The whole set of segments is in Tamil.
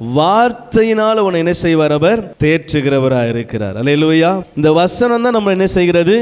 வார்த்தையினால் உன்னை என்ன செய்வார்? அவர் தேற்றுகிறவராக இருக்கிறார். அல்லேலூயா. இந்த வசனம் தான் நம்ம என்ன செய்கிறது?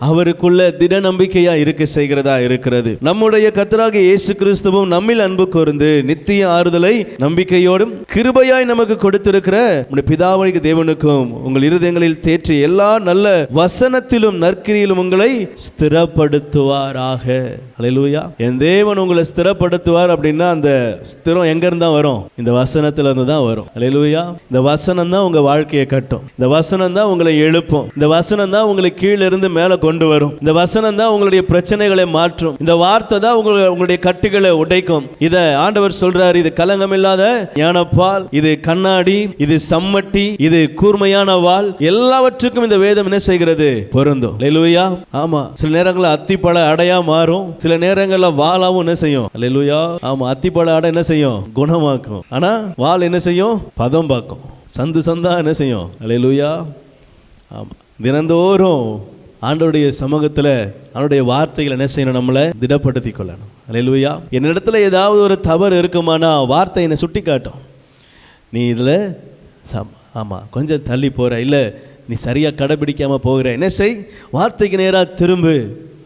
அவருக்குள்ள திட நம்பிக்கையா இருக்க செய்கிறதா இருக்கிறது. நம்முடைய கர்த்தராகிய இயேசு கிறிஸ்துவும் நம்மில் அன்பு கூர்ந்து நித்திய ஆறுதலை நம்பிக்கையோடும் கிருபையாய் நமக்கு கொடுத்திருக்கிற நம்முடைய பிதாவாகிய தேவனுக்கும் உங்கள் இருதயங்களில் தேற்றி எல்லா நல்ல வசனத்திலும் நற்கிரியிலும் உங்களை ஸ்திரப்படுத்துவாராக. அல்லேலூயா. என் தேவன் உங்களை ஸ்திரப்படுத்துவார் அப்படின்னா அந்த ஸ்திரம் எங்க இருந்தா வரும்? இந்த வசனத்துல தான் வரும். அல்லேலூயா. இந்த வசனம் தான் உங்க வாழ்க்கையை கட்டும். இந்த வசனம் தான் உங்களை எழுப்பும். இந்த வசனம் தான் உங்களை கீழே இருந்து மேலே கொண்டு வரும். இந்த வசனம் தான் உங்களுடைய பிரச்சனைகளை மாற்றும். இந்த வார்த்தை தான் உங்களுடைய கட்டுகளை உடைக்கும். இத ஆண்டவர் சொல்றாரு, இது கலங்கமில்லாத ஞானப்பால், இது கண்ணாடி, இது சம்மட்டி, இது கூர்மையான வாள், எல்லாவற்றுக்கும் இந்த வேதம் என்ன செய்கிறது? பொருந்தும். அல்லேலூயா. ஆமா, சில நேரங்களில் அத்திப்பழ அடையா மாறும், சில நேரங்களில் வாளாவும் என்ன செய்யும்? அல்லேலூயா. ஆமா, அத்திப்பழ அடை என்ன செய்யும்? குணமாக்கும். ஆனா வாள் என்ன செய்யும்? பதம் பார்க்கும். சந்து சந்தா என்ன செய்யும்? அல்லேலூயா. ஆமா, தினந்தோறும் ஆண்டவருடைய சமூகத்தில் அவருடைய வார்த்தைகள் என்ன செய்யணும்? நம்மளை திடப்படுத்தி கொள்ளணும். அல்லேலூயா. என்னிடத்துல ஏதாவது ஒரு தவறு இருக்குமானா வார்த்தை என்னை சுட்டி காட்டும். நீ இதில் ஆமாம் கொஞ்சம் தள்ளி போகிற, இல்லை நீ சரியாக கடைபிடிக்காமல் போகிற, என்ன செய்? வார்த்தைக்கு நேராக திரும்பு.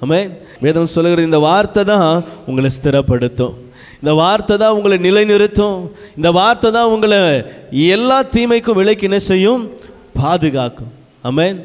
ஆமென். வேதம் சொல்லுகிறது, இந்த வார்த்தை தான் உங்களை ஸ்திரப்படுத்தும். இந்த வார்த்தை தான் உங்களை நிலைநிறுத்தும். இந்த வார்த்தை தான் உங்களை எல்லா தீமைக்கும் விலக்கி என்ன செய்யும்? பாதுகாக்கும். ஆமென்.